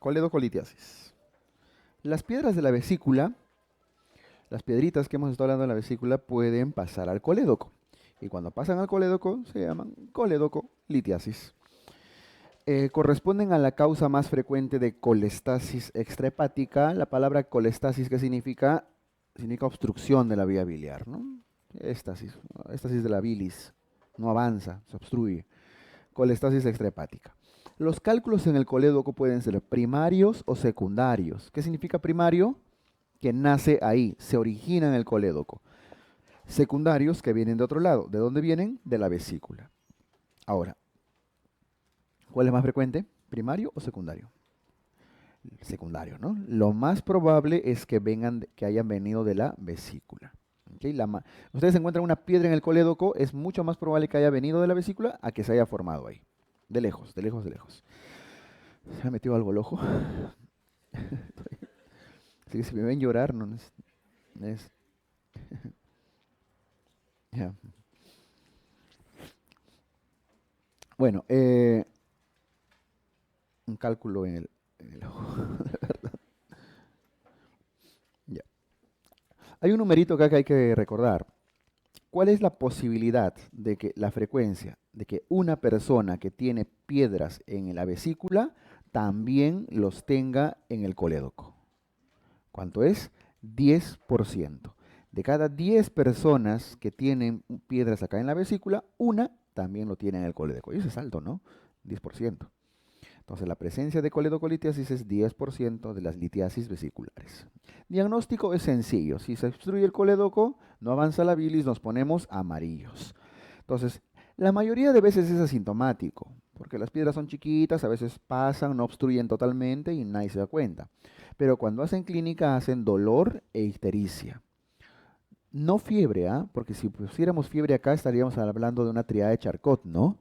Coledocolitiasis. Las piedras de la vesícula, las piedritas que hemos estado hablando de la vesícula, pueden pasar al colédoco. Y cuando pasan al colédoco se llaman coledocolitiasis. Corresponden a la causa más frecuente de colestasis extrahepática. La palabra colestasis, ¿qué significa? Significa obstrucción de la vía biliar, ¿no? Éstasis, éstasis de la bilis, no avanza, se obstruye. Colestasis extrahepática. Los cálculos en el colédoco pueden ser primarios o secundarios. ¿Qué significa primario? Que nace ahí, se origina en el colédoco. Secundarios que vienen de otro lado. ¿De dónde vienen? De la vesícula. Ahora, ¿cuál es más frecuente? ¿Primario o secundario? Secundario, ¿no? Lo más probable es que hayan venido de la vesícula. ¿Okay? Ustedes encuentran una piedra en el colédoco, es mucho más probable que haya venido de la vesícula a que se haya formado ahí. De lejos, de lejos, de lejos. Se me ha metido algo al ojo. Así que si me ven llorar, no es. Ya. Bueno, un cálculo en el ojo. Ya. Hay un numerito acá que hay que recordar. ¿Cuál es la posibilidad de que la frecuencia de que una persona que tiene piedras en la vesícula también los tenga en el colédoco? ¿Cuánto es? 10%. De cada 10 personas que tienen piedras acá en la vesícula, una también lo tiene en el colédoco. Y eso es alto, ¿no? 10%. Entonces, la presencia de coledocolitiasis es 10% de las litiasis vesiculares. Diagnóstico es sencillo. Si se obstruye el colédoco, no avanza la bilis, nos ponemos amarillos. Entonces, la mayoría de veces es asintomático, porque las piedras son chiquitas, a veces pasan, no obstruyen totalmente y nadie se da cuenta. Pero cuando hacen clínica, hacen dolor e ictericia. No fiebre, ¿ah? Porque si pusiéramos fiebre acá, estaríamos hablando de una triada de Charcot, ¿no?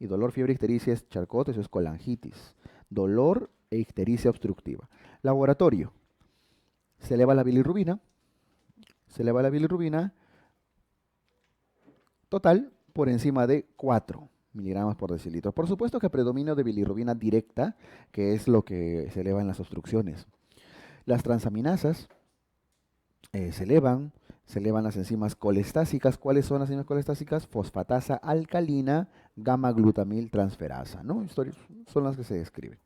Y dolor, fiebre, ictericia es Charcot, eso es colangitis. Dolor e ictericia obstructiva. Laboratorio. Se eleva la bilirrubina. Se eleva la bilirrubina total por encima de 4 miligramos por decilitro. Por supuesto que predomina de bilirrubina directa, que es lo que se eleva en las obstrucciones. Las transaminasas se elevan las enzimas colestásicas. ¿Cuáles son las enzimas colestásicas? Fosfatasa alcalina, gamma-glutamil transferasa, ¿no? Son las que se describen.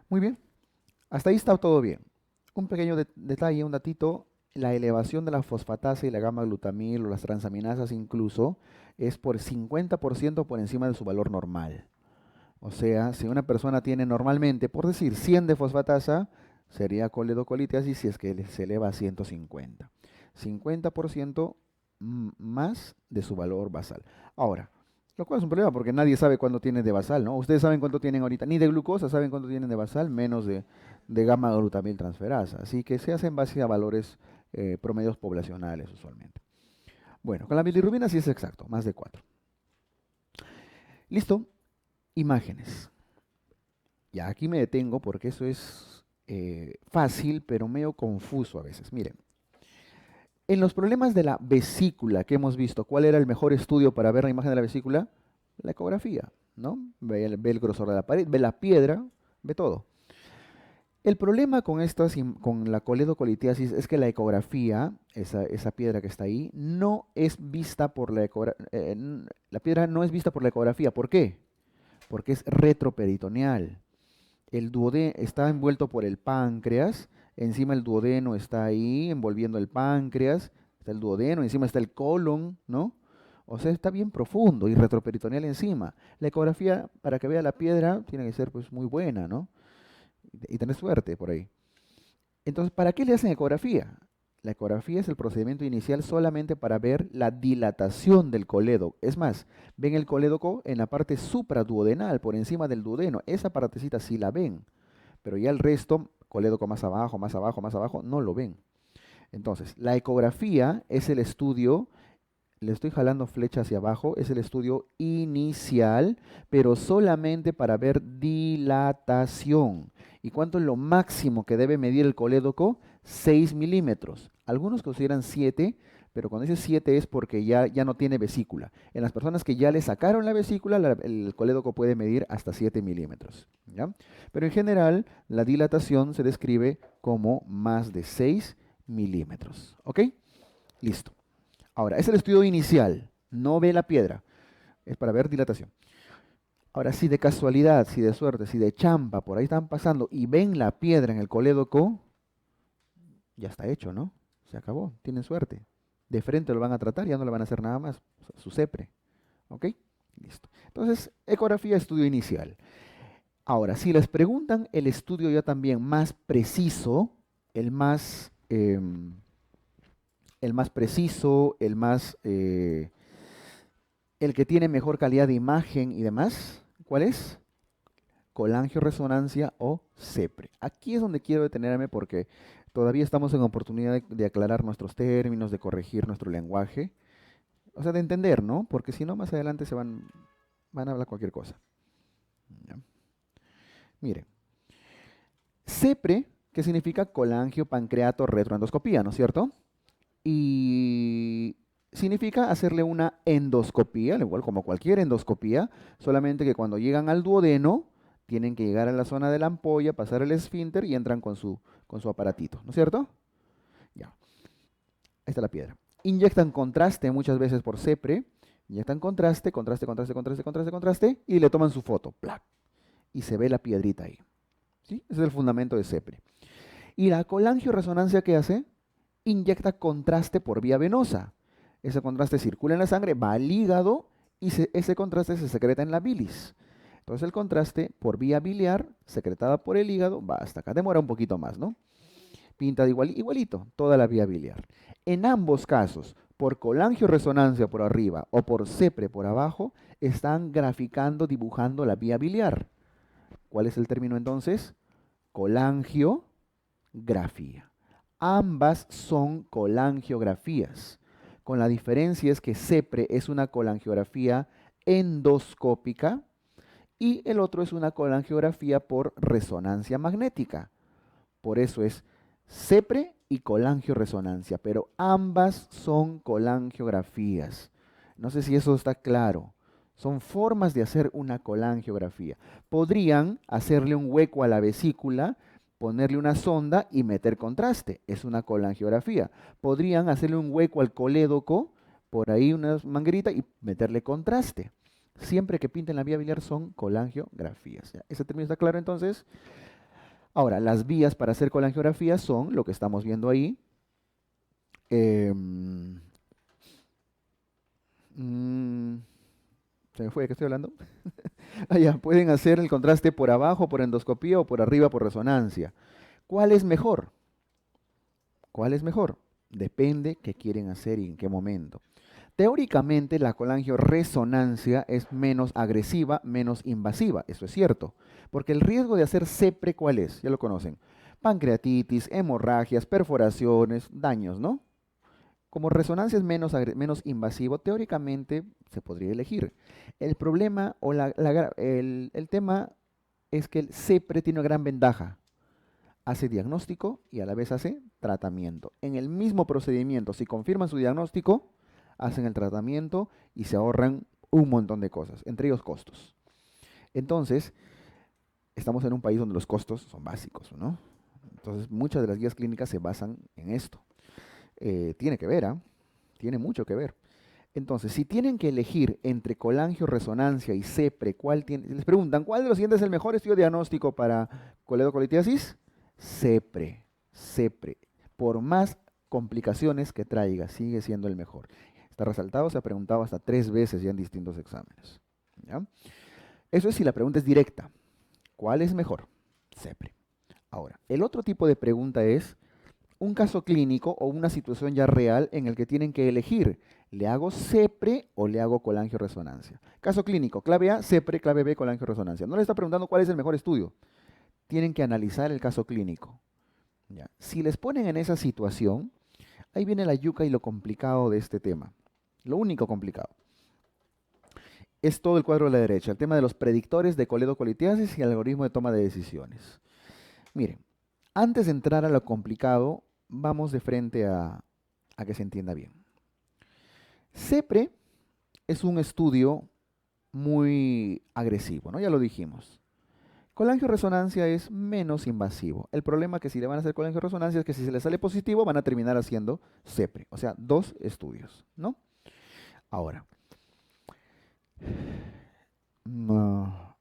Muy bien, hasta ahí está todo bien. Un pequeño detalle, un datito, la elevación de la fosfatasa y la gamma-glutamil o las transaminasas incluso es por 50% por encima de su valor normal. O sea, si una persona tiene normalmente, por decir, 100 de fosfatasa, sería coledocolitiasis si es que se eleva a 150. 50% más de su valor basal. Ahora, lo cual es un problema porque nadie sabe cuánto tienen de basal, ¿no? Ustedes saben cuánto tienen ahorita, ni de glucosa saben cuánto tienen de basal, menos de gamma-glutamil transferasa. Así que se hace en base a valores promedios poblacionales usualmente. Bueno, con la bilirrubina sí es exacto, más de 4. Listo, imágenes. Ya aquí me detengo porque eso es fácil, pero medio confuso a veces. Miren, en los problemas de la vesícula que hemos visto, ¿cuál era el mejor estudio para ver la imagen de la vesícula? La ecografía, ¿no? Ve el grosor de la pared, ve la piedra, ve todo. El problema con la coledocolitiasis es que la ecografía, esa piedra que está ahí, no es vista por la piedra no es vista por la ecografía. ¿Por qué? Porque es retroperitoneal. El duodeno está envuelto por el páncreas, encima el duodeno está ahí envolviendo el páncreas, está el duodeno, encima está el colon, ¿no? O sea, está bien profundo y retroperitoneal encima. La ecografía, para que vea la piedra, tiene que ser pues muy buena, ¿no? Y tener suerte por ahí. Entonces, ¿para qué le hacen ecografía? La ecografía es el procedimiento inicial solamente para ver la dilatación del colédoco. Es más, ven el colédoco en la parte supraduodenal, por encima del duodeno. Esa partecita sí la ven, pero ya el resto, colédoco más abajo, más abajo, más abajo, no lo ven. Entonces, la ecografía es el estudio, le estoy jalando flecha hacia abajo, es el estudio inicial, pero solamente para ver dilatación. ¿Y cuánto es lo máximo que debe medir el colédoco? 6 milímetros. Algunos consideran 7, pero cuando dice 7 es porque ya no tiene vesícula. En las personas que ya le sacaron la vesícula, el colédoco puede medir hasta 7 milímetros. ¿Ya? Pero en general, la dilatación se describe como más de 6 milímetros. ¿Ok? Listo. Ahora, es el estudio inicial. No ve la piedra. Es para ver dilatación. Ahora, si de casualidad, si de suerte, si de champa, por ahí están pasando y ven la piedra en el colédoco, ya está hecho, ¿no? Se acabó, tienen suerte. De frente lo van a tratar, ya no le van a hacer nada más, su CEPRE. ¿Ok? Listo. Entonces, ecografía, estudio inicial. Ahora, si les preguntan el estudio ya también más preciso, el más preciso, el que tiene mejor calidad de imagen y demás, ¿cuál es? Colangioresonancia o CEPRE. Aquí es donde quiero detenerme porque todavía estamos en oportunidad de aclarar nuestros términos, de corregir nuestro lenguaje, o sea, de entender, ¿no? Porque si no, más adelante van a hablar cualquier cosa. ¿Ya? Mire, CEPRE, que significa colangiopancreato retroendoscopía, ¿no es cierto? Y significa hacerle una endoscopía, al igual como cualquier endoscopía, solamente que cuando llegan al duodeno, tienen que llegar a la zona de la ampolla, pasar el esfínter y entran con su aparatito, ¿no es cierto? Ya, ahí está la piedra. Inyectan contraste muchas veces por CEPRE, inyectan contraste, contraste, y le toman su foto, ¡plac! Y se ve la piedrita ahí. ¿Sí? Ese es el fundamento de CEPRE. Y la colangioresonancia, ¿qué hace? Inyecta contraste por vía venosa. Ese contraste circula en la sangre, va al hígado y ese contraste se secreta en la bilis. Entonces el contraste por vía biliar, secretada por el hígado, va hasta acá. Demora un poquito más, ¿no? Pinta de igualito, toda la vía biliar. En ambos casos, por colangioresonancia por arriba o por CEPRE por abajo, están graficando, dibujando la vía biliar. ¿Cuál es el término entonces? Colangiografía. Ambas son colangiografías, con la diferencia es que CEPRE es una colangiografía endoscópica y el otro es una colangiografía por resonancia magnética. Por eso es CEPRE y colangioresonancia, pero ambas son colangiografías. No sé si eso está claro. Son formas de hacer una colangiografía. Podrían hacerle un hueco a la vesícula, ponerle una sonda y meter contraste. Es una colangiografía. Podrían hacerle un hueco al colédoco, por ahí una manguerita y meterle contraste. Siempre que pinten la vía biliar son colangiografías. ¿Ya? ¿Ese término está claro entonces? Ahora, las vías para hacer colangiografía son lo que estamos viendo ahí. Em, mm, ¿Se me fue de qué estoy hablando? Pueden hacer el contraste por abajo por endoscopía o por arriba por resonancia. ¿Cuál es mejor? ¿Cuál es mejor? Depende qué quieren hacer y en qué momento. Teóricamente, la colangioresonancia es menos agresiva, menos invasiva. Eso es cierto. Porque el riesgo de hacer CEPRE, ¿cuál es? Ya lo conocen. Pancreatitis, hemorragias, perforaciones, daños, ¿no? Como resonancia es menos invasivo, teóricamente se podría elegir. El problema o el tema es que el CEPRE tiene una gran ventaja. Hace diagnóstico y a la vez hace tratamiento. En el mismo procedimiento, si confirman su diagnóstico, hacen el tratamiento y se ahorran un montón de cosas, entre ellos costos. Entonces, estamos en un país donde los costos son básicos, ¿no? Entonces, muchas de las guías clínicas se basan en esto. Tiene que ver, ¿ah? Tiene mucho que ver. Entonces, si tienen que elegir entre colangioresonancia y CEPRE, les preguntan, ¿cuál de los siguientes es el mejor estudio diagnóstico para coledocolitiasis? CEPRE, CEPRE. Por más complicaciones que traiga, sigue siendo el mejor. Está resaltado, se ha preguntado hasta 3 veces ya en distintos exámenes. ¿Ya? Eso es si la pregunta es directa. ¿Cuál es mejor? CEPRE. Ahora, el otro tipo de pregunta es un caso clínico o una situación ya real en el que tienen que elegir, ¿le hago CEPRE o le hago colangioresonancia? Caso clínico, clave A, CEPRE, clave B, colangioresonancia. No le está preguntando cuál es el mejor estudio. Tienen que analizar el caso clínico. ¿Ya? Si les ponen en esa situación, ahí viene la yuca y lo complicado de este tema. Lo único complicado. Es todo el cuadro de la derecha, el tema de los predictores de coledocolitiasis y el algoritmo de toma de decisiones. Miren, antes de entrar a lo complicado, vamos de frente a que se entienda bien. CEPRE es un estudio muy agresivo, ¿no? Ya lo dijimos. Colangioresonancia es menos invasivo. El problema que si le van a hacer colangioresonancia es que si se le sale positivo van a terminar haciendo CEPRE, o sea, dos estudios, ¿no? Ahora, no,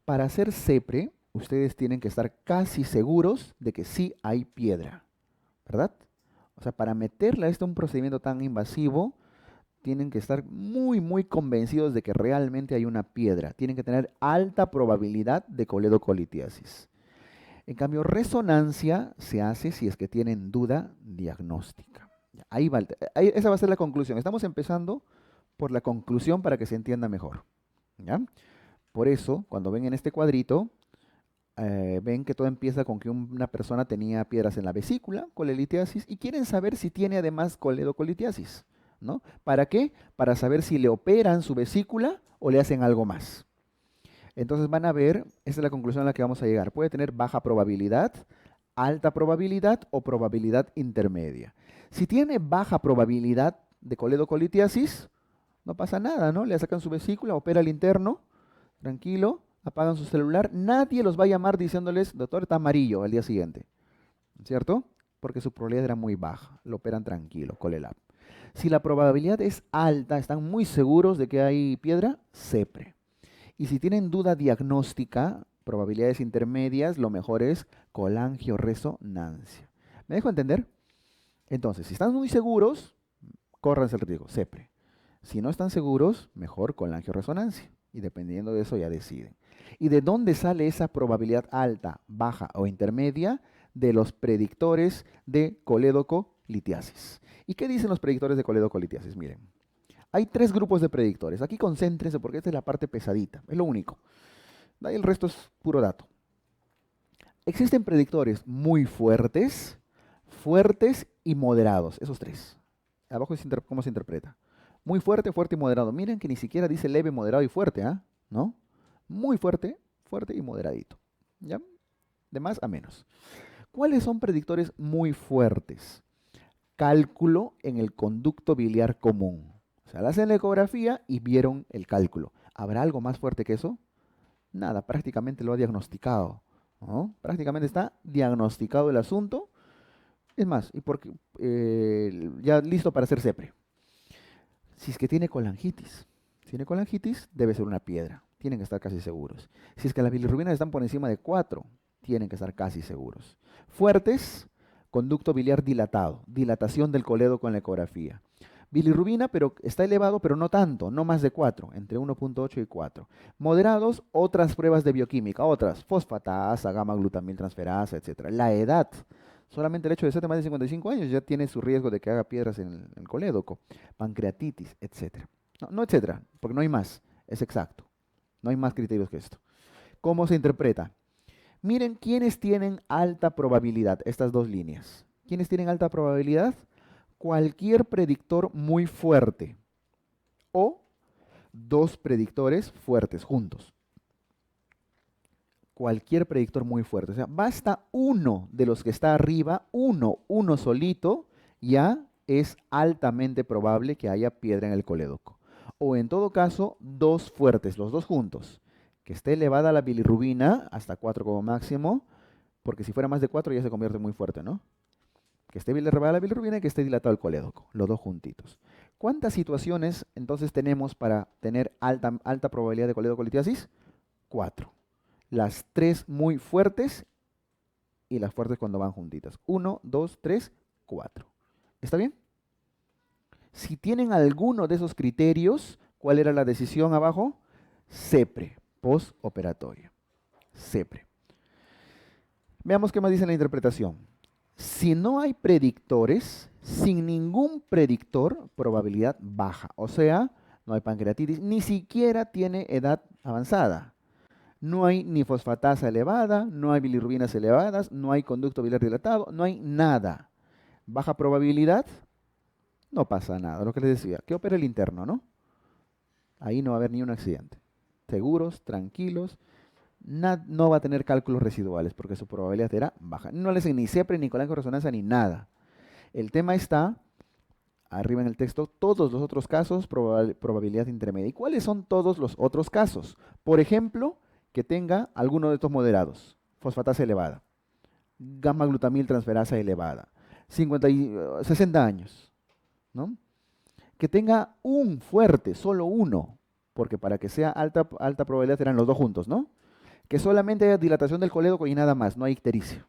para hacer CEPRE, ustedes tienen que estar casi seguros de que sí hay piedra, ¿verdad? O sea, para meterle a esto un procedimiento tan invasivo, tienen que estar muy, muy convencidos de que realmente hay una piedra. Tienen que tener alta probabilidad de coledocolitiasis. En cambio, resonancia se hace si es que tienen duda diagnóstica. Ahí va, esa va a ser la conclusión. Estamos empezando por la conclusión para que se entienda mejor. ¿Ya? Por eso, cuando ven en este cuadrito, ven que todo empieza con que una persona tenía piedras en la vesícula, colelitiasis, y quieren saber si tiene además coledocolitiasis, ¿no? ¿Para qué? Para saber si le operan su vesícula o le hacen algo más. Entonces van a ver, esta es la conclusión a la que vamos a llegar. Puede tener baja probabilidad, alta probabilidad o probabilidad intermedia. Si tiene baja probabilidad de coledocolitiasis, no pasa nada, ¿no? Le sacan su vesícula, opera el interno, tranquilo, apagan su celular, nadie los va a llamar diciéndoles, doctor, está amarillo al día siguiente, ¿cierto? Porque su probabilidad era muy baja, lo operan tranquilo, Colelab. Si la probabilidad es alta, están muy seguros de que hay piedra, CEPRE. Y si tienen duda diagnóstica, probabilidades intermedias, lo mejor es colangioresonancia. ¿Me dejo entender? Entonces, si están muy seguros, córranse el riesgo, CEPRE. Si no están seguros, mejor colangioresonancia. Y dependiendo de eso ya deciden. ¿Y de dónde sale esa probabilidad alta, baja o intermedia? De los predictores de coledocolitiasis. ¿Y qué dicen los predictores de coledocolitiasis? Miren, hay tres grupos de predictores. Aquí concéntrense porque esta es la parte pesadita, es lo único. De ahí el resto es puro dato. Existen predictores muy fuertes, fuertes y moderados. Esos tres. Abajo es cómo se interpreta. Muy fuerte, fuerte y moderado. Miren que ni siquiera dice leve, moderado y fuerte, ¿ah? ¿No? Muy fuerte, fuerte y moderadito. ¿Ya? De más a menos. ¿Cuáles son predictores muy fuertes? Cálculo en el conducto biliar común. O sea, le hacen la ecografía y vieron el cálculo. ¿Habrá algo más fuerte que eso? Nada, prácticamente lo ha diagnosticado, ¿no? Prácticamente está diagnosticado el asunto. Es más, y porque, ya listo para hacer CEPRE. Si es que tiene colangitis. Si tiene colangitis, debe ser una piedra. Tienen que estar casi seguros. Si es que las bilirrubinas están por encima de 4, tienen que estar casi seguros. Fuertes, conducto biliar dilatado, dilatación del coledo con la ecografía. Bilirrubina, pero está elevado, pero no tanto, no más de 4, entre 1.8 y 4. Moderados, otras pruebas de bioquímica, otras, fosfatasa, gamma-glutamiltransferasa, etc. La edad, solamente el hecho de ser de más de 55 años ya tiene su riesgo de que haga piedras en el colédoco, pancreatitis, etc. No, no etcétera, porque no hay más, es exacto. No hay más criterios que esto. ¿Cómo se interpreta? Miren quiénes tienen alta probabilidad, estas dos líneas. ¿Quiénes tienen alta probabilidad? Cualquier predictor muy fuerte o dos predictores fuertes juntos. Cualquier predictor muy fuerte. O sea, basta uno de los que está arriba, uno solito, ya es altamente probable que haya piedra en el colédoco. O en todo caso, dos fuertes, los dos juntos. Que esté elevada la bilirrubina hasta 4 como máximo, porque si fuera más de 4 ya se convierte muy fuerte, ¿no? Que esté elevada la bilirrubina y que esté dilatado el colédoco, los dos juntitos. ¿Cuántas situaciones entonces tenemos para tener alta probabilidad de coledocolitiasis? 4. Las 3 muy fuertes y las fuertes cuando van juntitas. 1, 2, 3, 4. ¿Está bien? Si tienen alguno de esos criterios, ¿cuál era la decisión abajo? CEPRE, postoperatoria. CEPRE. Veamos qué más dice la interpretación. Si no hay predictores, sin ningún predictor, probabilidad baja. O sea, no hay pancreatitis, ni siquiera tiene edad avanzada. No hay ni fosfatasa elevada, no hay bilirrubinas elevadas, no hay conducto biliar dilatado, no hay nada. Baja probabilidad, no pasa nada. Lo que les decía, que opera el interno, ¿no? Ahí no va a haber ni un accidente. Seguros, tranquilos. No va a tener cálculos residuales porque su probabilidad era baja. No le hacen ni CEPRE, ni colangioresonancia, ni nada. El tema está arriba en el texto, todos los otros casos, probabilidad intermedia. ¿Y cuáles son todos los otros casos? Por ejemplo, que tenga alguno de estos moderados, fosfatasa elevada, gamma glutamil transferasa elevada, 60 años, ¿no? Que tenga un fuerte, solo uno, porque para que sea alta probabilidad eran los dos juntos, ¿no? Que solamente haya dilatación del colédoco y nada más, no hay ictericia.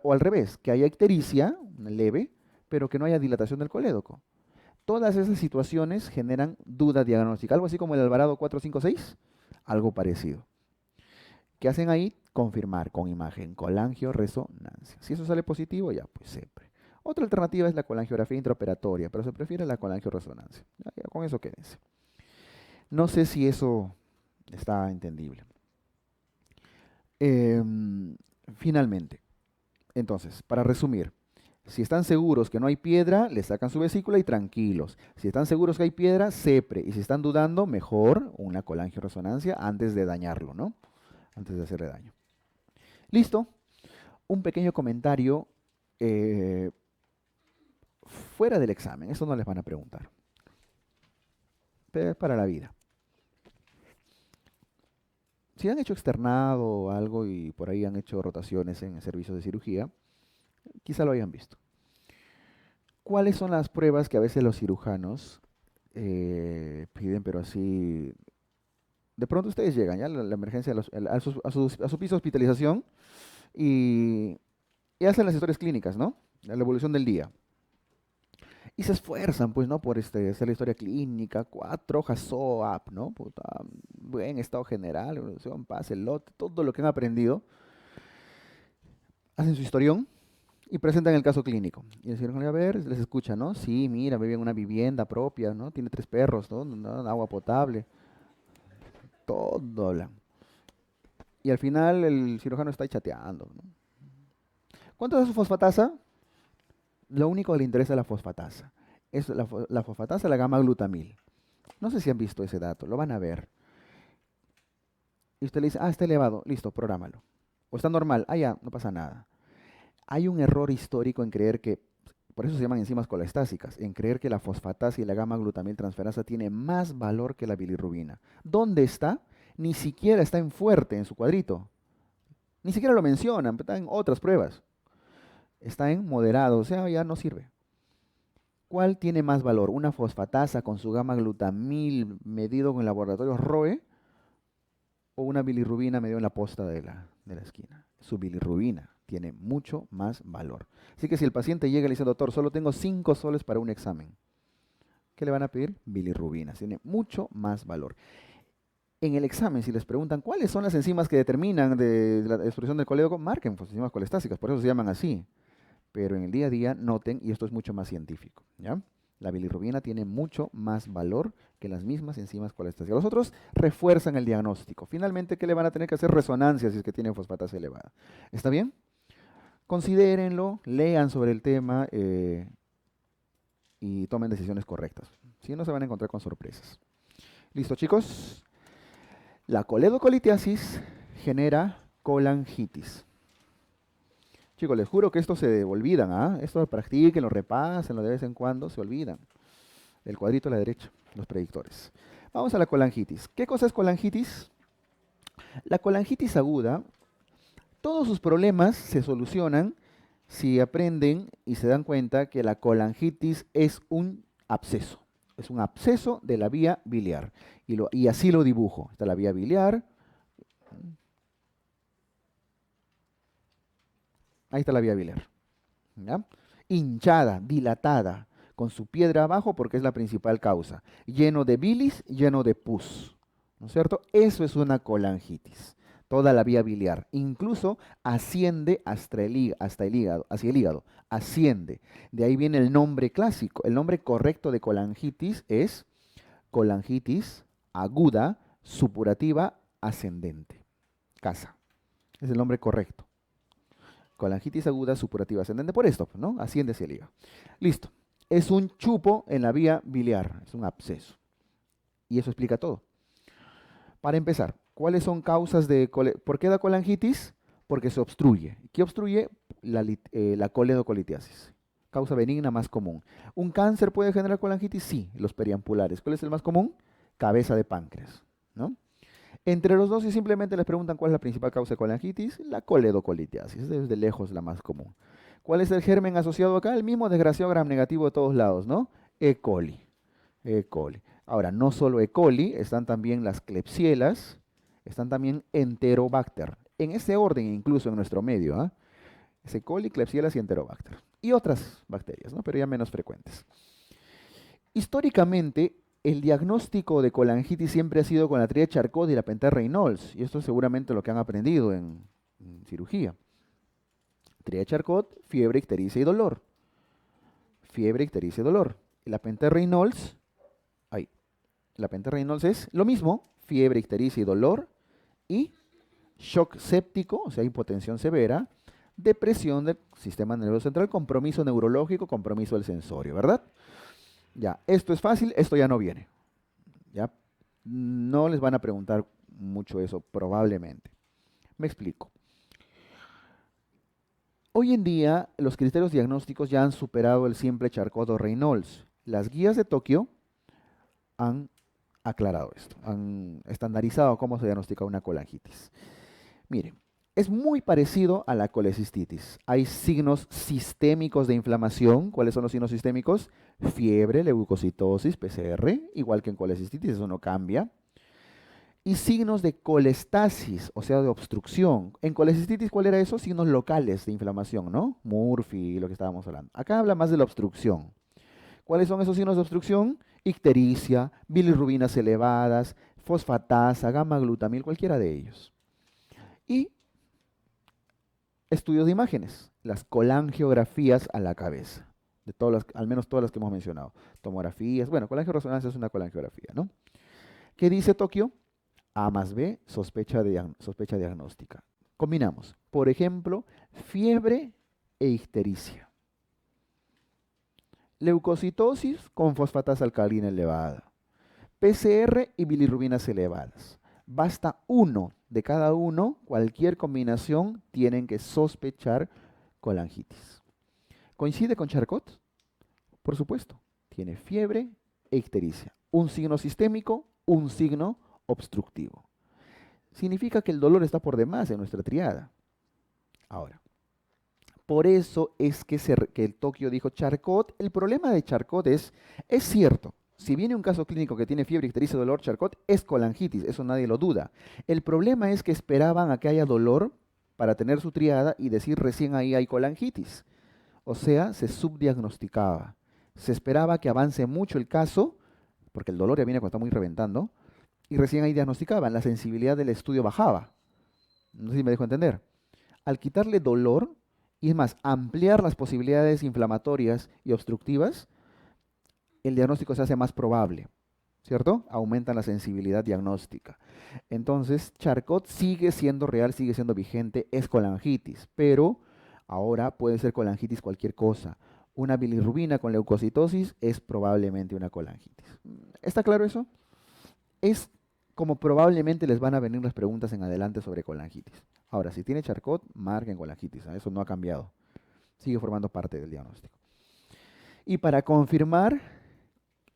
O al revés, que haya ictericia, leve, pero que no haya dilatación del colédoco. Todas esas situaciones generan duda diagnóstica, algo así como el Alvarado 456, algo parecido. ¿Qué hacen ahí? Confirmar con imagen, colangioresonancia. Si eso sale positivo, ya, pues siempre. Otra alternativa es la colangiografía intraoperatoria, pero se prefiere la colangioresonancia. Ya con eso quédense. No sé si eso está entendible. Finalmente, entonces, para resumir, si están seguros que no hay piedra, le sacan su vesícula y tranquilos. Si están seguros que hay piedra, CEPRE. Y si están dudando, mejor una colangioresonancia antes de dañarlo, ¿no? Antes de hacerle daño. Listo. Un pequeño comentario fuera del examen. Eso no les van a preguntar. Pero es para la vida. Si han hecho externado o algo y por ahí han hecho rotaciones en servicios de cirugía, quizá lo hayan visto. ¿Cuáles son las pruebas que a veces los cirujanos piden, pero así... De pronto ustedes llegan ya a la emergencia, a su piso de hospitalización y hacen las historias clínicas, ¿no? La evolución del día. Y se esfuerzan, pues, ¿no? Por hacer la historia clínica, 4 hojas SOAP, ¿no? Puta, buen estado general, evolución, pase, lote, todo lo que han aprendido. Hacen su historión y presentan el caso clínico. Y el cirujano, a ver, les escucha, ¿no? Sí, mira, vive en una vivienda propia, ¿no? Tiene 3 perros, ¿no? Agua potable. Todo hablan. Y al final el cirujano está ahí chateando, ¿no? ¿Cuánto es su fosfatasa? Lo único que le interesa es la fosfatasa. Es la fosfatasa, la gamma glutamil. No sé si han visto ese dato, lo van a ver. Y usted le dice, está elevado, listo, prográmalo. O está normal, ya, no pasa nada. Hay un error histórico en creer que, por eso se llaman enzimas colestásicas, en creer que la fosfatasa y la gamma glutamil transferasa tiene más valor que la bilirrubina. ¿Dónde está? Ni siquiera está en fuerte en su cuadrito. Ni siquiera lo mencionan, pero está en otras pruebas. Está en moderado, o sea, ya no sirve. ¿Cuál tiene más valor? ¿Una fosfatasa con su gamma glutamil medido con el laboratorio ROE o una bilirrubina medido en la posta de la esquina? Su bilirrubina tiene mucho más valor. Así que si el paciente llega y le dice, doctor, solo tengo 5 soles para un examen, ¿qué le van a pedir? Bilirrubina, tiene mucho más valor. En el examen, si les preguntan cuáles son las enzimas que determinan de la expresión del colédoco, marquen enzimas colestásicas, por eso se llaman así. Pero en el día a día noten, y esto es mucho más científico, ¿ya? La bilirrubina tiene mucho más valor que las mismas enzimas colestásicas. Los otros refuerzan el diagnóstico. Finalmente, ¿qué le van a tener que hacer? Resonancia si es que tiene fosfatasa elevada. ¿Está bien? Considérenlo, lean sobre el tema y tomen decisiones correctas. Si no, se van a encontrar con sorpresas. ¿Listo, chicos? La coledocolitiasis genera colangitis. Chicos, les juro que esto se olvidan, ¿ah? Esto lo practiquen, lo repasen, de vez en cuando, se olvidan. El cuadrito a la derecha, los predictores. Vamos a la colangitis. ¿Qué cosa es colangitis? La colangitis aguda, todos sus problemas se solucionan si aprenden y se dan cuenta que la colangitis es un absceso. Es un absceso de la vía biliar. Y así lo dibujo. Está la vía biliar. Ahí está la vía biliar. ¿Ya? Hinchada, dilatada, con su piedra abajo porque es la principal causa. Lleno de bilis, lleno de pus. ¿No es cierto? Eso es una colangitis. Toda la vía biliar. Incluso asciende hasta el hígado, hacia el hígado. Asciende. De ahí viene el nombre clásico. El nombre correcto de colangitis es colangitis aguda, supurativa, ascendente. CASA. Es el nombre correcto. Colangitis aguda supurativa ascendente por esto, ¿no? Asciende hacia el hígado. Listo. Es un chupo en la vía biliar, es un absceso. Y eso explica todo. Para empezar, ¿cuáles son causas de ¿por qué da colangitis? Porque se obstruye. ¿Qué obstruye? La coledocolitiasis. Causa benigna más común. ¿Un cáncer puede generar colangitis? Sí, los periampulares. ¿Cuál es el más común? Cabeza de páncreas, ¿no? Entre los dos, si simplemente les preguntan cuál es la principal causa de colangitis, la coledocolitiasis, es de lejos la más común. ¿Cuál es el germen asociado acá? El mismo desgraciado gram negativo de todos lados, ¿no? E. coli. E. coli. Ahora, no solo E. coli, están también las Klebsielas, están también Enterobacter. En ese orden, incluso en nuestro medio, ¿ah? Es E. coli, Klebsielas y Enterobacter. Y otras bacterias, ¿no? Pero ya menos frecuentes. Históricamente, el diagnóstico de colangitis siempre ha sido con la tríada de Charcot y la Pentel-Reynolds, y esto es seguramente lo que han aprendido en cirugía. Tríada de Charcot, fiebre, ictericia y dolor. Fiebre, ictericia y dolor. Y la Pentel-Reynolds, la Pentel-Reynolds es lo mismo, fiebre, ictericia y dolor, y shock séptico, o sea, hipotensión severa, depresión del sistema nervioso central, compromiso neurológico, compromiso del sensorio, ¿verdad? Ya, esto es fácil, esto ya no viene. Ya, no les van a preguntar mucho eso, probablemente. Me explico. Hoy en día, los criterios diagnósticos ya han superado el simple Charcot o Reynolds. Las guías de Tokio han aclarado esto, han estandarizado cómo se diagnostica una colangitis. Miren, es muy parecido a la colecistitis. Hay signos sistémicos de inflamación. ¿Cuáles son los signos sistémicos? Fiebre, leucocitosis, PCR, igual que en colecistitis, eso no cambia. Y signos de colestasis, o sea, de obstrucción. En colecistitis, ¿cuál era eso? Signos locales de inflamación, ¿no? Murphy, lo que estábamos hablando. Acá habla más de la obstrucción. ¿Cuáles son esos signos de obstrucción? Ictericia, bilirrubinas elevadas, fosfatasa, gamma-glutamil, cualquiera de ellos. Y estudios de imágenes, las colangiografías a la cabeza, de todas las, al menos todas las que hemos mencionado. Tomografías, bueno, colangioresonancia es una colangiografía, ¿no? ¿Qué dice Tokio? A más B, sospecha diagnóstica. Combinamos, por ejemplo, fiebre e ictericia. Leucocitosis con fosfatasa alcalina elevada. PCR y bilirrubinas elevadas. Basta uno de cada uno, cualquier combinación tienen que sospechar colangitis. ¿Coincide con Charcot? Por supuesto, tiene fiebre e ictericia. Un signo sistémico, un signo obstructivo. Significa que el dolor está por demás en nuestra triada. Ahora, por eso es que el Tokio dijo Charcot. El problema de Charcot es cierto, si viene un caso clínico que tiene fiebre, ictericia, dolor, Charcot, es colangitis, eso nadie lo duda. El problema es que esperaban a que haya dolor para tener su triada y decir recién ahí hay colangitis. O sea, se subdiagnosticaba. Se esperaba que avance mucho el caso, porque el dolor ya viene cuando está muy reventando, y recién ahí diagnosticaban. La sensibilidad del estudio bajaba. No sé si me dejo entender. Al quitarle dolor, y es más, ampliar las posibilidades inflamatorias y obstructivas, el diagnóstico se hace más probable, ¿cierto? Aumenta la sensibilidad diagnóstica. Entonces, Charcot sigue siendo real, sigue siendo vigente, es colangitis, pero ahora puede ser colangitis cualquier cosa. Una bilirrubina con leucocitosis es probablemente una colangitis. ¿Está claro eso? Es como probablemente les van a venir las preguntas en adelante sobre colangitis. Ahora, si tiene Charcot, marquen colangitis, ¿eh? Eso no ha cambiado. Sigue formando parte del diagnóstico. Y para confirmar,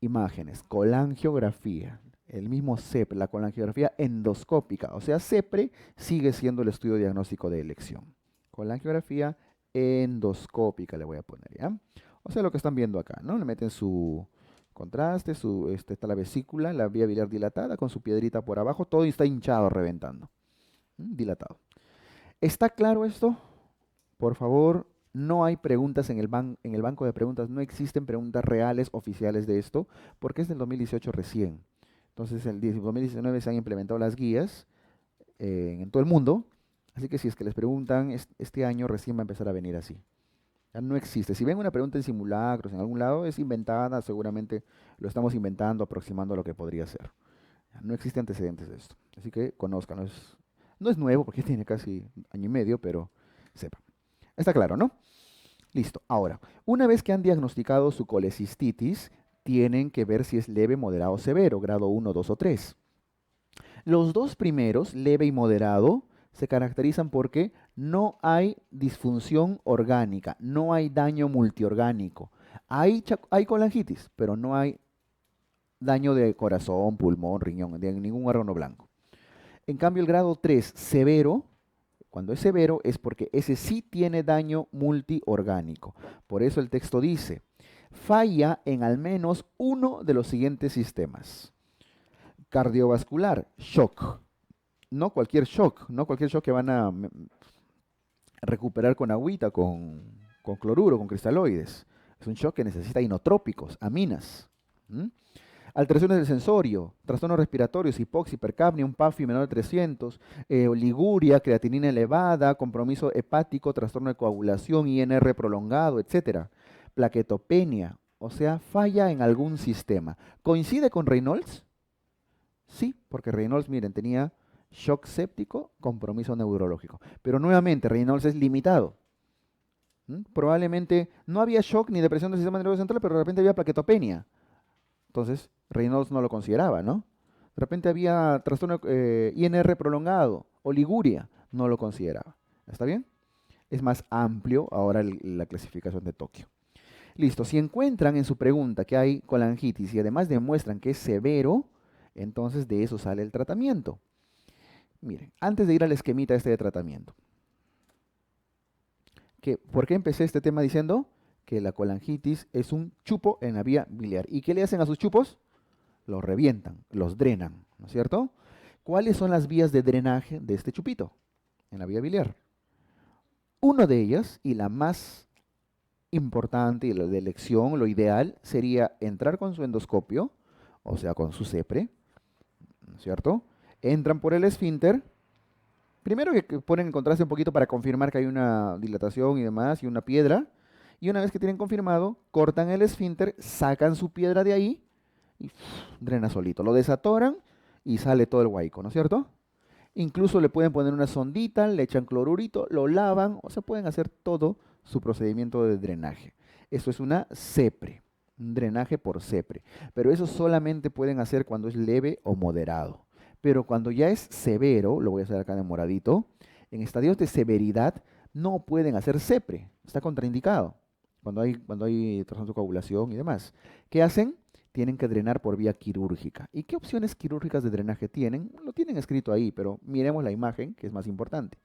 imágenes, colangiografía, el mismo CEP, la colangiografía endoscópica, o sea, CEPRE sigue siendo el estudio diagnóstico de elección. Colangiografía endoscópica le voy a poner, ¿ya? O sea, lo que están viendo acá, ¿no? Le meten su contraste, está la vesícula, la vía biliar dilatada con su piedrita por abajo, todo está hinchado, reventando, dilatado. ¿Está claro esto? Por favor, no hay preguntas en el banco de preguntas, no existen preguntas reales, oficiales de esto, porque es del 2018 recién. Entonces, en el 2019 se han implementado las guías en todo el mundo, así que si es que les preguntan, este año recién va a empezar a venir así. Ya no existe. Si ven una pregunta en simulacros en algún lado, es inventada, seguramente lo estamos inventando, aproximando a lo que podría ser. Ya no existen antecedentes de esto. Así que conozcan, no es nuevo porque tiene casi año y medio, pero sepan. Está claro, ¿no? Listo. Ahora, una vez que han diagnosticado su colecistitis, tienen que ver si es leve, moderado o severo, grado 1, 2 o 3. Los dos primeros, leve y moderado, se caracterizan porque No hay disfunción orgánica, no hay daño multiorgánico. Hay colangitis, pero no hay daño de corazón, pulmón, riñón, de ningún órgano blanco. En cambio, el grado 3 severo, cuando es severo, es porque ese sí tiene daño multiorgánico. Por eso el texto dice, falla en al menos uno de los siguientes sistemas. Cardiovascular, shock. No cualquier shock que van a recuperar con agüita, con cloruro, con cristaloides. Es un shock que necesita inotrópicos, aminas. ¿Mm? Alteraciones del sensorio, trastornos respiratorios, hipoxia, hipercapnia, un PAFI menor de 300, oliguria, creatinina elevada, compromiso hepático, trastorno de coagulación, INR prolongado, etcétera. Plaquetopenia, o sea, falla en algún sistema. ¿Coincide con Reynolds? Sí, porque Reynolds, miren, tenía shock séptico, compromiso neurológico. Pero nuevamente, Reynolds es limitado. Probablemente no había shock ni depresión del sistema nervioso central, pero de repente había plaquetopenia. Entonces, Reynolds no lo consideraba, ¿no? De repente había trastorno INR prolongado, oliguria, no lo consideraba. ¿Está bien? Es más amplio ahora la clasificación de Tokio. Listo, si encuentran en su pregunta que hay colangitis y además demuestran que es severo, entonces de eso sale el tratamiento. Miren, antes de ir al esquemita este de tratamiento, ¿por qué empecé este tema diciendo que la colangitis es un chupo en la vía biliar? ¿Y qué le hacen a sus chupos? Los revientan, los drenan, ¿no es cierto? ¿Cuáles son las vías de drenaje de este chupito en la vía biliar? Una de ellas, y la más importante y la de elección, lo ideal, sería entrar con su endoscopio, o sea, con su CEPRE, ¿no es cierto? Entran por el esfínter. Primero que ponen en contraste un poquito para confirmar que hay una dilatación y demás, y una piedra. Y una vez que tienen confirmado, cortan el esfínter, sacan su piedra de ahí y drena solito. Lo desatoran y sale todo el huaico, ¿no es cierto? Incluso le pueden poner una sondita, le echan clorurito, lo lavan, o sea, pueden hacer todo su procedimiento de drenaje. Eso es una CEPRE, un drenaje por CEPRE. Pero eso solamente pueden hacer cuando es leve o moderado. Pero cuando ya es severo, lo voy a hacer acá de moradito, en estadios de severidad no pueden hacer CEPRE, está contraindicado cuando hay trastorno de coagulación y demás. ¿Qué hacen? Tienen que drenar por vía quirúrgica. ¿Y qué opciones quirúrgicas de drenaje tienen? Lo tienen escrito ahí, pero miremos la imagen, que es más importante.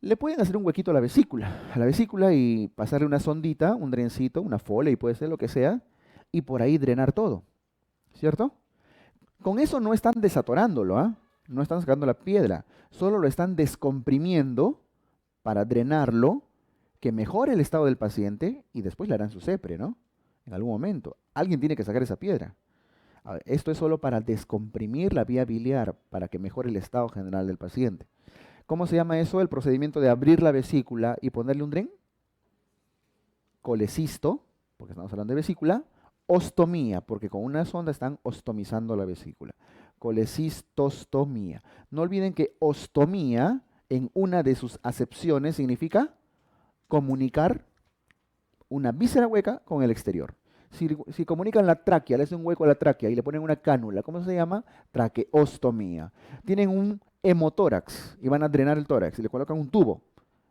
Le pueden hacer un huequito a la vesícula y pasarle una sondita, un drencito, una folia y puede ser lo que sea, y por ahí drenar todo, ¿cierto? Con eso no están desatorándolo, ¿ah? No están sacando la piedra, solo lo están descomprimiendo para drenarlo, que mejore el estado del paciente y después le harán su CEPRE, ¿no? En algún momento. Alguien tiene que sacar esa piedra. A ver, esto es solo para descomprimir la vía biliar, para que mejore el estado general del paciente. ¿Cómo se llama eso? El procedimiento de abrir la vesícula y ponerle un dren. Colecisto, porque estamos hablando de vesícula. Ostomía, porque con una sonda están ostomizando la vesícula. Colecistostomía. No olviden que ostomía, en una de sus acepciones, significa comunicar una víscera hueca con el exterior. Si comunican la tráquea, le hacen un hueco a la tráquea y le ponen una cánula, ¿cómo se llama? Traqueostomía. Tienen un hemotórax y van a drenar el tórax y le colocan un tubo.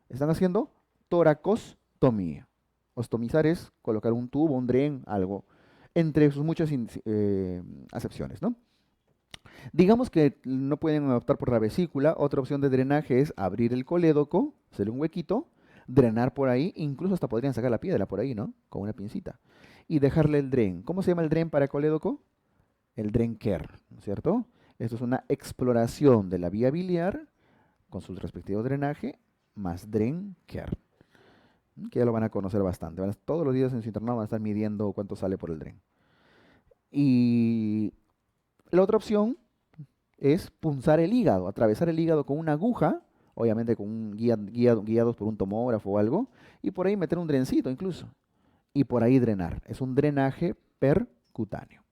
Están haciendo toracostomía. Ostomizar es colocar un tubo, un dren, algo, entre sus muchas acepciones, ¿no? Digamos que no pueden optar por la vesícula. Otra opción de drenaje es abrir el colédoco, hacerle un huequito, drenar por ahí, incluso hasta podrían sacar la piedra por ahí, ¿no? Con una pincita. Y dejarle el dren. ¿Cómo se llama el dren para colédoco? El Drenker, ¿no es cierto? Esto es una exploración de la vía biliar con su respectivo drenaje más Drenker, que ya lo van a conocer bastante. Todos los días en su internado van a estar midiendo cuánto sale por el dren. Y la otra opción es punzar el hígado, atravesar el hígado con una aguja, obviamente con guiados por un tomógrafo o algo, y por ahí meter un drencito incluso, y por ahí drenar. Es un drenaje percutáneo.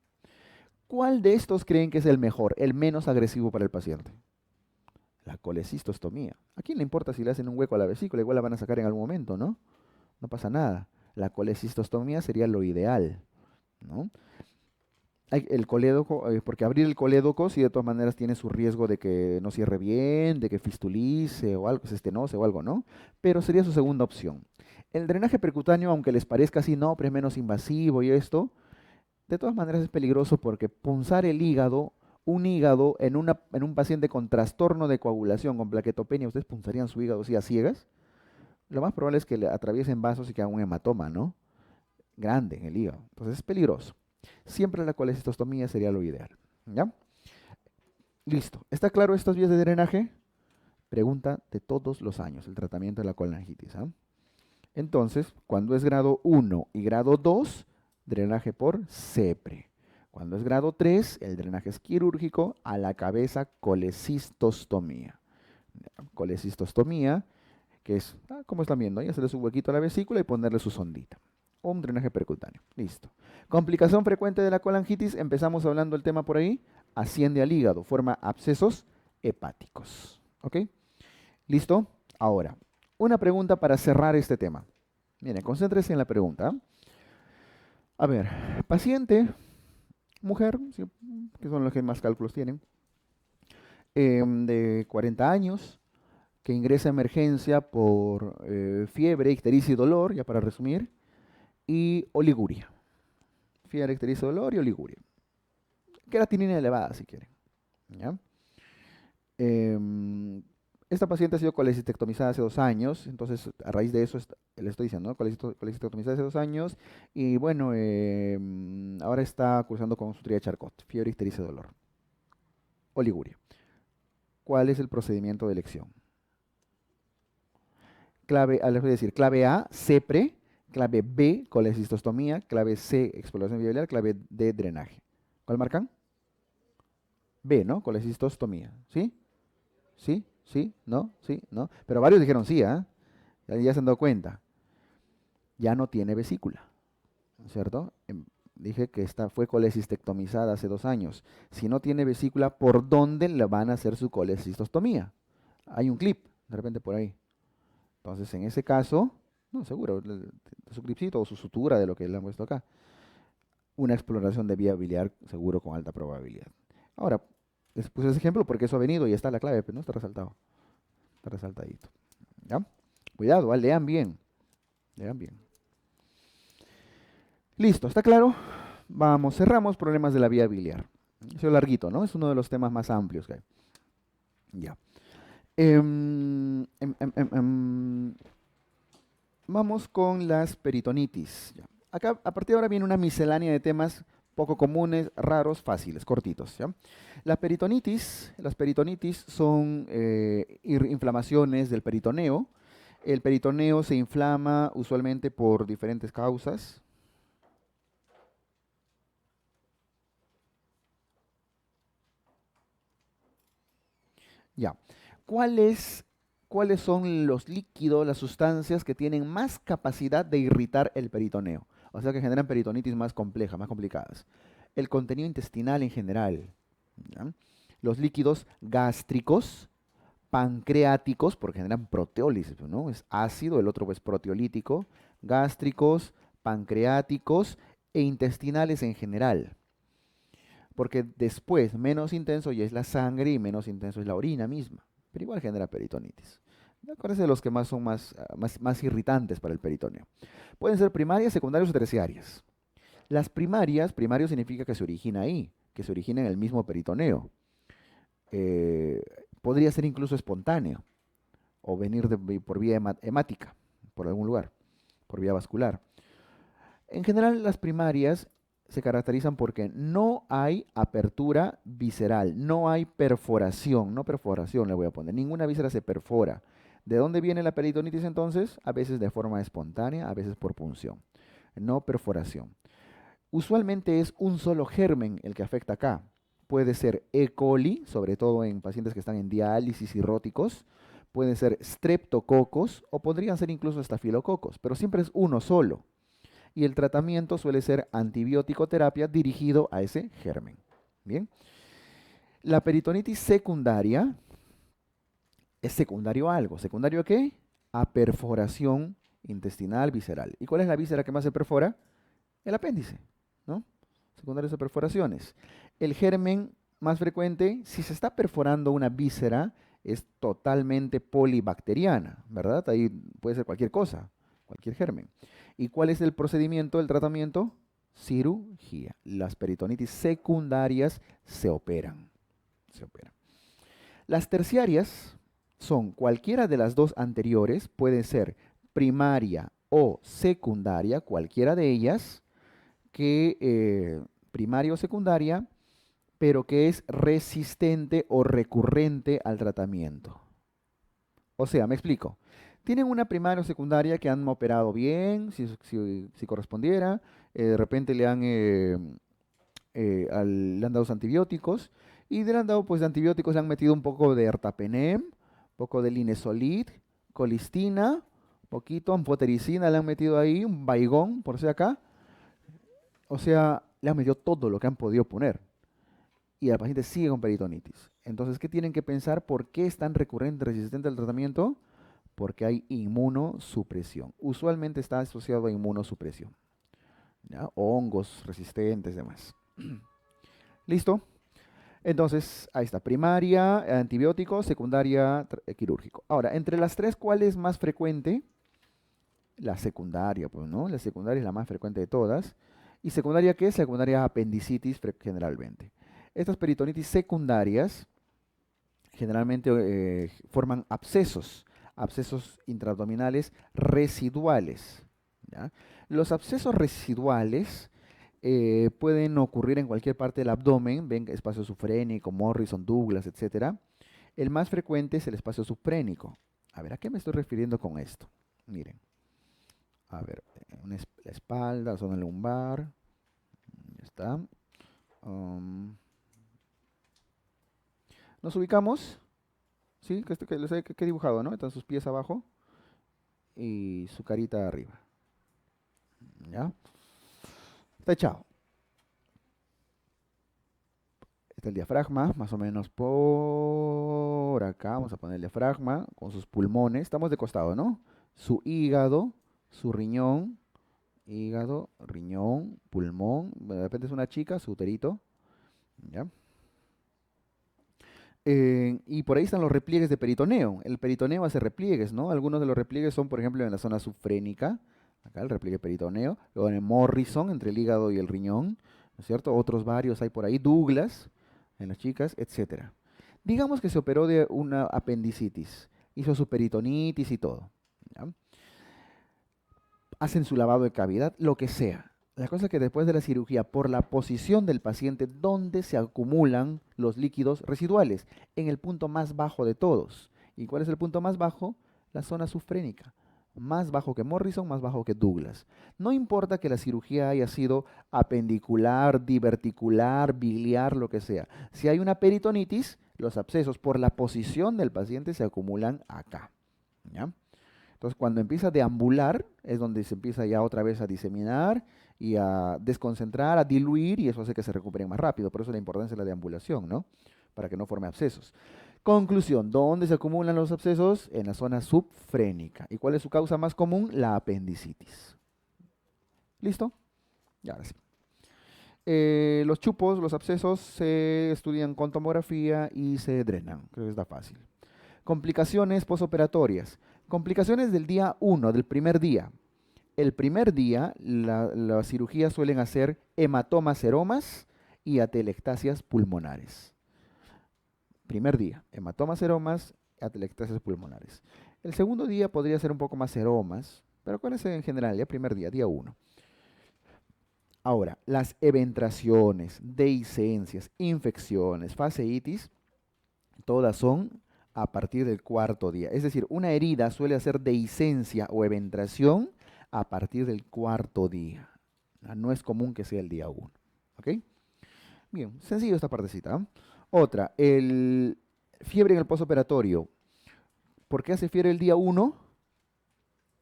¿Cuál de estos creen que es el mejor, el menos agresivo para el paciente? La colecistostomía. ¿A quién le importa si le hacen un hueco a la vesícula? Igual la van a sacar en algún momento, ¿no? No pasa nada. La colecistostomía sería lo ideal, ¿no? El colédoco, porque abrir el colédoco sí de todas maneras tiene su riesgo de que no cierre bien, de que fistulice o algo, se estenose o algo, ¿no? Pero sería su segunda opción. El drenaje percutáneo, aunque les parezca así, no, pero es menos invasivo y esto, de todas maneras es peligroso porque punzar el hígado, un hígado en un paciente con trastorno de coagulación, con plaquetopenia, ustedes punzarían su hígado así a ciegas, lo más probable es que le atraviesen vasos y que haga un hematoma, ¿no? Grande en el hígado. Entonces es peligroso. Siempre la colecistostomía sería lo ideal. ¿Ya? Listo. ¿Está claro estas vías de drenaje? Pregunta de todos los años, el tratamiento de la colangitis. ¿Ah? Entonces, cuando es grado 1 y grado 2, drenaje por CEPRE. Cuando es grado 3, el drenaje es quirúrgico a la cabeza, colecistostomía. Colecistostomía, que es, como están viendo, ahí hacerle su huequito a la vesícula y ponerle su sondita. O un drenaje percutáneo. Listo. Complicación frecuente de la colangitis, empezamos hablando el tema por ahí, asciende al hígado, forma abscesos hepáticos. ¿Ok? ¿Listo? Ahora, una pregunta para cerrar este tema. Miren, concéntrese en la pregunta. A ver, paciente, mujer, sí, que son los que más cálculos tienen, de 40 años, que ingresa a emergencia por fiebre, ictericia y dolor, ya para resumir, y oliguria. Fiebre, ictericia, dolor y oliguria. Creatinina elevada, si quieren. ¿Ya? Em, Esta paciente ha sido colecistectomizada hace 2 años, entonces a raíz de eso le estoy diciendo, ¿no? Colecistectomizada hace 2 años y bueno, ahora está cursando con su tría de Charcot, fiebre, ictericia y dolor, oliguria. ¿Cuál es el procedimiento de elección? Les voy a decir, clave A, CEPRE, clave B, colecistostomía, clave C, exploración biliar, clave D, drenaje. ¿Cuál marcan? B, ¿no? Colecistostomía, ¿sí? ¿Sí? ¿Sí? ¿No? ¿Sí? ¿No? Pero varios dijeron sí, ¿ah? Ya se han dado cuenta. Ya no tiene vesícula, ¿no es cierto? Dije que esta fue colecistectomizada hace 2 años. Si no tiene vesícula, ¿por dónde le van a hacer su colecistostomía? Hay un clip, de repente por ahí. Entonces, en ese caso, no, seguro, su clipcito o su sutura de lo que le han puesto acá. Una exploración de vía biliar, seguro con alta probabilidad. Ahora, les puse ese ejemplo porque eso ha venido y está la clave, pero no está resaltado. Está resaltadito. ¿Ya? Cuidado, lean bien. Lean bien. Listo, ¿está claro? Vamos, cerramos problemas de la vía biliar. Es larguito, ¿no? Es uno de los temas más amplios que hay. Ya. Vamos con las peritonitis. Ya. Acá, a partir de ahora viene una miscelánea de temas poco comunes, raros, fáciles, cortitos. ¿Ya? Las peritonitis son inflamaciones del peritoneo. El peritoneo se inflama usualmente por diferentes causas. Ya. ¿Cuáles, ¿Cuáles son los líquidos, las sustancias que tienen más capacidad de irritar el peritoneo? O sea, que generan peritonitis más compleja, más complicadas. El contenido intestinal en general. ¿Ya? Los líquidos gástricos, pancreáticos, porque generan proteólisis, ¿no? Es ácido, el otro es proteolítico. Gástricos, pancreáticos e intestinales en general. Porque después, menos intenso ya es la sangre y menos intenso es la orina misma. Pero igual genera peritonitis. Me parece de los que más son más irritantes para el peritoneo. Pueden ser primarias, secundarias o terciarias. Las primarias, primario significa que se origina ahí, que se origina en el mismo peritoneo. Eh, Podría ser incluso espontáneo o venir por vía hemática, por algún lugar, por vía vascular. En general, las primarias se caracterizan porque no hay apertura visceral, no hay perforación, no perforación le voy a poner, ninguna víscera se perfora. ¿De dónde viene la peritonitis entonces? A veces de forma espontánea, a veces por punción, no perforación. Usualmente es un solo germen el que afecta acá. Puede ser E. coli, sobre todo en pacientes que están en diálisis cirróticos, pueden ser streptococos o podrían ser incluso estafilococos, pero siempre es uno solo y el tratamiento suele ser antibiótico terapia dirigido a ese germen. Bien. La peritonitis secundaria es secundario a algo. ¿Secundario a qué? A perforación intestinal visceral. ¿Y cuál es la víscera que más se perfora? El apéndice, ¿no? secundarios a perforaciones. El germen más frecuente, si se está perforando una víscera, es totalmente polibacteriana, ¿verdad? Ahí puede ser cualquier cosa, cualquier germen. ¿Y cuál es el procedimiento, el tratamiento? Cirugía. Las peritonitis secundarias se operan. Se operan. Las terciarias son cualquiera de las dos anteriores, puede ser primaria o secundaria, cualquiera de ellas, que primaria o secundaria, pero que es resistente o recurrente al tratamiento. O sea, me explico. Tienen una primaria o secundaria que han operado bien, si correspondiera, de repente le han dado sus antibióticos, y le han dado pues de antibióticos, le han metido un poco de ertapenem, un poco de linezolid, colistina, poquito, amfotericina le han metido ahí, un baigón, por si acá. O sea, le han metido todo lo que han podido poner. Y la paciente sigue con peritonitis. Entonces, ¿qué tienen que pensar? ¿Por qué es tan recurrente, resistente al tratamiento? Porque hay inmunosupresión. Usualmente está asociado a inmunosupresión, ¿ya? Hongos resistentes, demás. ¿Listo? Entonces, ahí está. Primaria, antibiótico, secundaria, quirúrgico. Ahora, entre las tres, ¿cuál es más frecuente? La secundaria, pues, ¿no? La secundaria es la más frecuente de todas. ¿Y secundaria qué es? Secundaria apendicitis generalmente. Estas peritonitis secundarias generalmente forman abscesos, abscesos intraabdominales residuales, ¿ya? Los abscesos residuales pueden ocurrir en cualquier parte del abdomen, ven espacio sufrénico, Morrison, Douglas, etcétera. El más frecuente es el espacio subfrénico. A ver, ¿a qué me estoy refiriendo con esto? Miren, a ver, la espalda, zona lumbar, ya está. Um, Nos ubicamos, ¿sí? Que he dibujado, ¿no? Están sus pies abajo y su carita arriba. ¿Ya? Está echado. Está el diafragma, más o menos por acá. Vamos a poner el diafragma con sus pulmones. Estamos de costado, ¿no? Su hígado, su riñón, hígado, riñón, pulmón. De repente es una chica, su uterito. ¿Ya? Y por ahí están los repliegues de peritoneo. El peritoneo hace repliegues, ¿no? Algunos de los repliegues son, por ejemplo, en la zona subfrénica, acá el repliegue peritoneo, luego en el Morrison, entre el hígado y el riñón, ¿no es cierto? Otros varios hay por ahí, Douglas, en las chicas, etcétera. Digamos que se operó de una apendicitis, hizo su peritonitis y todo, ¿ya? Hacen su lavado de cavidad, lo que sea. La cosa es que después de la cirugía, por la posición del paciente, ¿dónde se acumulan los líquidos residuales? En el punto más bajo de todos. ¿Y cuál es el punto más bajo? La zona subfrénica. Más bajo que Morrison, más bajo que Douglas. No importa que la cirugía haya sido apendicular, diverticular, biliar, lo que sea. Si hay una peritonitis, los abscesos por la posición del paciente se acumulan acá, ¿ya? Entonces, cuando empieza a deambular, es donde se empieza ya otra vez a diseminar y a desconcentrar, a diluir, y eso hace que se recuperen más rápido. Por eso la importancia de la deambulación, ¿no? Para que no forme abscesos. Conclusión, ¿dónde se acumulan los abscesos? En la zona subfrénica. ¿Y cuál es su causa más común? La apendicitis. ¿Listo? Y ahora sí. Los chupos, los abscesos, se estudian con tomografía y se drenan. Creo que está fácil. Complicaciones posoperatorias. Complicaciones del día 1, del primer día. El primer día, las cirugías suelen hacer hematomas, seromas y atelectasias pulmonares. Primer día, hematomas, seromas, atelectasias pulmonares. El segundo día podría ser un poco más seromas, pero acuérdense en general, ya primer día, día 1. Ahora, las eventraciones, dehiscencias, infecciones, fasciitis, todas son a partir del cuarto día. Es decir, una herida suele hacer dehiscencia o eventración a partir del cuarto día. No es común que sea el día 1. ¿Ok? Bien, sencillo esta partecita, ¿eh? Otra, el fiebre en el postoperatorio. ¿Por qué hace fiebre el día 1?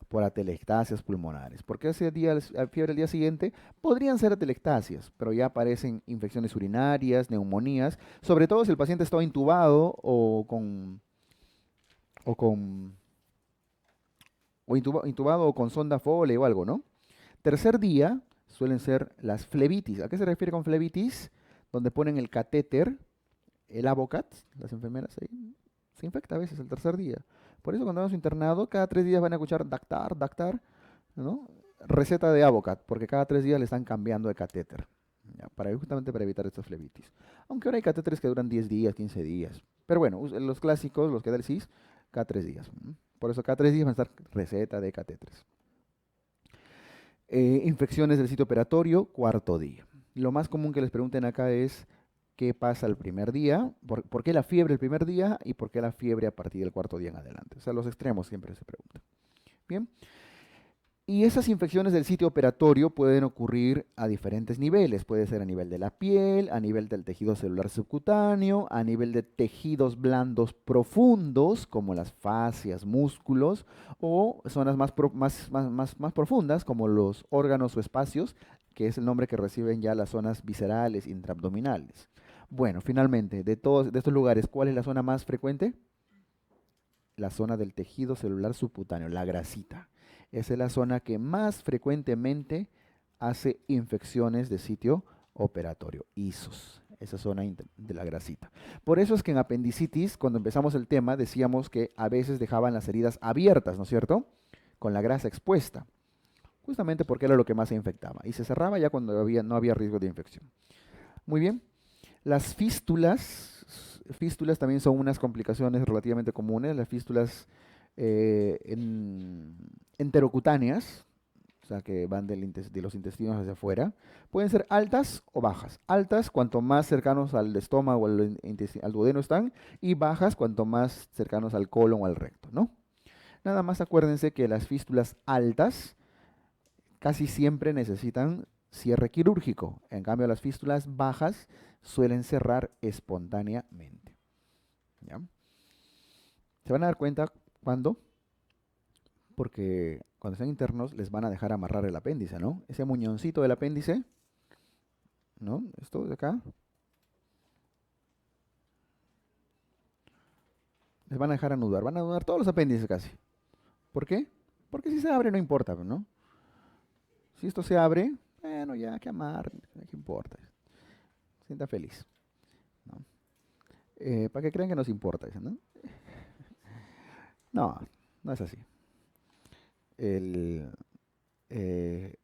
Por atelectasias pulmonares. ¿Por qué hace fiebre el día siguiente? Podrían ser atelectasias, pero ya aparecen infecciones urinarias, neumonías, sobre todo si el paciente está intubado o con intubado o con sonda Foley o algo, ¿no? Tercer día suelen ser las flebitis. ¿A qué se refiere con flebitis? Donde ponen el catéter, el Avocat, las enfermeras ahí, se infecta a veces el tercer día. Por eso cuando vamos a internado, cada 3 días van a escuchar dactar, dactar, ¿no? Receta de Avocat, porque cada 3 días le están cambiando de catéter, ¿ya? Justamente para evitar estas flebitis. Aunque ahora hay catéteres que duran 10 días, 15 días. Pero bueno, los clásicos, los que da el CIS, cada 3 días. Por eso cada 3 días van a estar receta de catéteres. Infecciones del sitio operatorio, cuarto día. Lo más común que les pregunten acá es qué pasa el primer día, por qué la fiebre el primer día y por qué la fiebre a partir del cuarto día en adelante. O sea, los extremos siempre se preguntan. Bien. Y esas infecciones del sitio operatorio pueden ocurrir a diferentes niveles. Puede ser a nivel de la piel, a nivel del tejido celular subcutáneo, a nivel de tejidos blandos profundos, como las fascias, músculos, o zonas más profundas, como los órganos o espacios, que es el nombre que reciben ya las zonas viscerales, intraabdominales. Bueno, finalmente, de todos estos lugares, ¿cuál es la zona más frecuente? La zona del tejido celular subcutáneo, la grasita. Esa es la zona que más frecuentemente hace infecciones de sitio operatorio, ISOs, esa zona de la grasita. Por eso es que en apendicitis, cuando empezamos el tema, decíamos que a veces dejaban las heridas abiertas, ¿no es cierto? Con la grasa expuesta, justamente porque era lo que más se infectaba. Y se cerraba ya cuando no había riesgo de infección. Muy bien. Las fístulas también son unas complicaciones relativamente comunes. Las fístulas enterocutáneas, o sea, que van de los intestinos hacia afuera, pueden ser altas o bajas. Altas cuanto más cercanos al estómago o al duodeno están, y bajas cuanto más cercanos al colon o al recto, ¿no? Nada más acuérdense que las fístulas altas casi siempre necesitan cierre quirúrgico. En cambio, las fístulas bajas suelen cerrar espontáneamente. ¿Ya? Se van a dar cuenta cuando, porque cuando están internos les van a dejar amarrar el apéndice, ¿no? Ese muñoncito del apéndice, ¿no? Esto de acá, les van a dejar anudar. Van a anudar todos los apéndices casi. ¿Por qué? Porque si se abre no importa, ¿no? Si esto se abre, bueno, ya que amarre, ¿qué importa? Sienta feliz, ¿no? Para que crean que nos importa, ¿no? No, no es así. El, eh,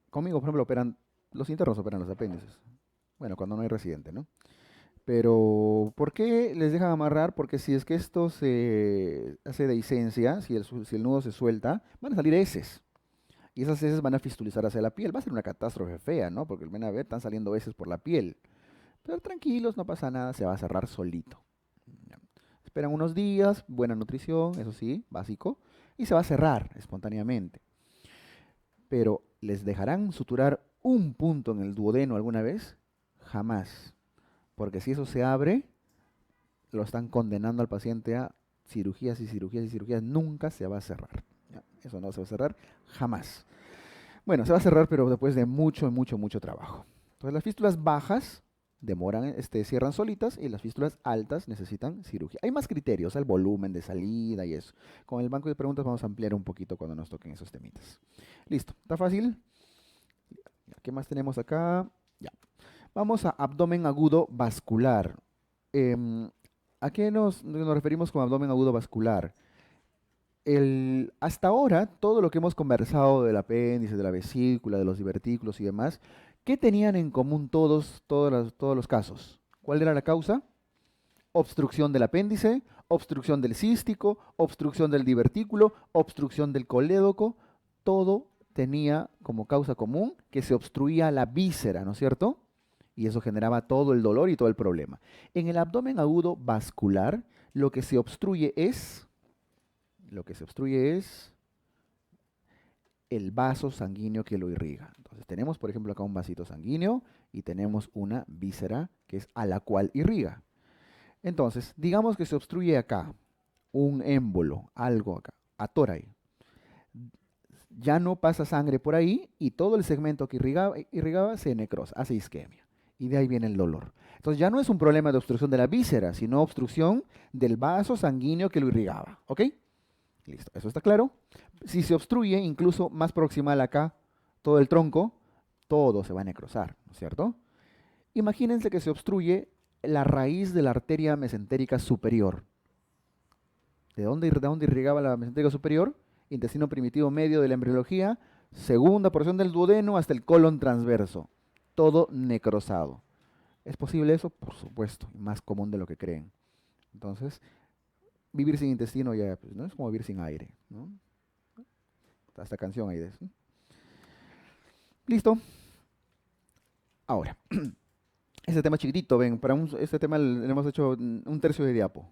Conmigo, por ejemplo, los internos operan los apéndices. Bueno, cuando no hay residente, ¿no? Pero, ¿por qué les dejan amarrar? Porque si es que esto se hace dehiscencia, si el nudo se suelta, van a salir heces. Y esas heces van a fistulizar hacia la piel. Va a ser una catástrofe fea, ¿no? Porque van a ver, están saliendo heces por la piel. Pero tranquilos, no pasa nada, se va a cerrar solito. Ya. Esperan unos días, buena nutrición, eso sí, básico, y se va a cerrar espontáneamente. Pero, ¿les dejarán suturar un punto en el duodeno alguna vez? Jamás. Porque si eso se abre, lo están condenando al paciente a cirugías y cirugías y cirugías. Nunca se va a cerrar. ¿Ya? Eso no se va a cerrar jamás. Bueno, se va a cerrar, pero después de mucho, mucho, mucho trabajo. Entonces, las fístulas bajas cierran solitas, y las fístulas altas necesitan cirugía. Hay más criterios, el volumen de salida y eso. Con el banco de preguntas vamos a ampliar un poquito cuando nos toquen esos temitas. Listo, ¿está fácil? ¿Qué más tenemos acá? Ya. Vamos a abdomen agudo vascular. ¿A qué nos referimos con abdomen agudo vascular? Hasta ahora, todo lo que hemos conversado del apéndice, de la vesícula, de los divertículos y demás, ¿qué tenían en común todos los casos? ¿Cuál era la causa? Obstrucción del apéndice, obstrucción del cístico, obstrucción del divertículo, obstrucción del colédoco. Todo tenía como causa común que se obstruía la víscera, ¿no es cierto? Y eso generaba todo el dolor y todo el problema. En el abdomen agudo vascular, lo que se obstruye es el vaso sanguíneo que lo irriga. Entonces tenemos, por ejemplo, acá un vasito sanguíneo y tenemos una víscera que es a la cual irriga. Entonces, digamos que se obstruye acá un émbolo, algo acá, atora ahí. Ya no pasa sangre por ahí y todo el segmento que irrigaba se necrosa, hace isquemia. Y de ahí viene el dolor. Entonces ya no es un problema de obstrucción de la víscera, sino obstrucción del vaso sanguíneo que lo irrigaba. ¿Ok? Listo, eso está claro. Si se obstruye, incluso más proximal acá, todo el tronco, todo se va a necrosar, ¿no es cierto? Imagínense que se obstruye la raíz de la arteria mesentérica superior. ¿De dónde irrigaba la mesentérica superior? Intestino primitivo medio de la embriología, segunda porción del duodeno hasta el colon transverso. Todo necrosado. ¿Es posible eso? Por supuesto, y más común de lo que creen. Entonces, vivir sin intestino ya pues, no es como vivir sin aire, ¿no? Hasta canción hay de eso. Listo. Ahora, este tema chiquitito, ven, este tema le hemos hecho un tercio de diapo.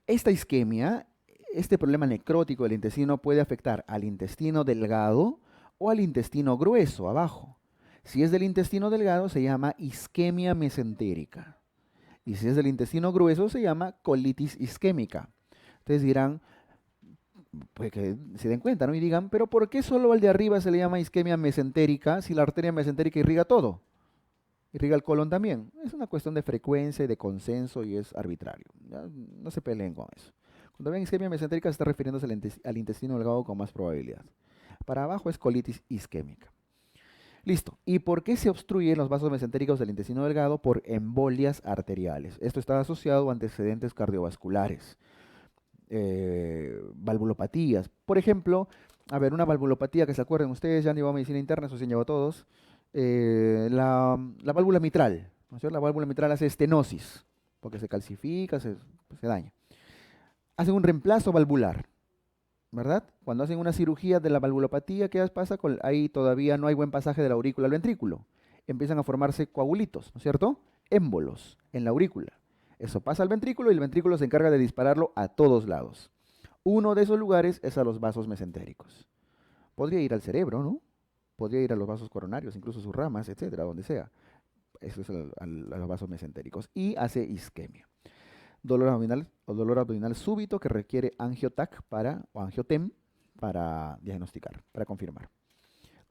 Esta isquemia, este problema necrótico del intestino puede afectar al intestino delgado o al intestino grueso, abajo. Si es del intestino delgado, se llama isquemia mesentérica. Y si es del intestino grueso, se llama colitis isquémica. Ustedes dirán, pues que se den cuenta, ¿no? Y digan, pero ¿por qué solo al de arriba se le llama isquemia mesentérica si la arteria mesentérica irriga todo? Irriga el colon también. Es una cuestión de frecuencia y de consenso y es arbitrario. Ya, no se peleen con eso. Cuando ven isquemia mesentérica se está refiriéndose al intestino delgado con más probabilidad. Para abajo es colitis isquémica. Listo. ¿Y por qué se obstruyen los vasos mesentéricos del intestino delgado? Por embolias arteriales. Esto está asociado a antecedentes cardiovasculares, valvulopatías. Por ejemplo, a ver, una valvulopatía que se acuerden ustedes, ya han llevado medicina interna, eso se han llevado todos. La válvula mitral, ¿no es cierto? La válvula mitral hace estenosis, porque se calcifica, se daña. Hacen un reemplazo valvular, ¿verdad? Cuando hacen una cirugía de la valvulopatía, ¿qué pasa? Ahí todavía no hay buen pasaje de la aurícula al ventrículo. Empiezan a formarse coagulitos, ¿no es cierto? Émbolos en la aurícula. Eso pasa al ventrículo y el ventrículo se encarga de dispararlo a todos lados. Uno de esos lugares es a los vasos mesentéricos. Podría ir al cerebro, ¿no? Podría ir a los vasos coronarios, incluso sus ramas, etcétera, donde sea. Eso es a los vasos mesentéricos. Y hace isquemia. Dolor abdominal o dolor abdominal súbito que requiere angiotac o angiotem para diagnosticar, para confirmar.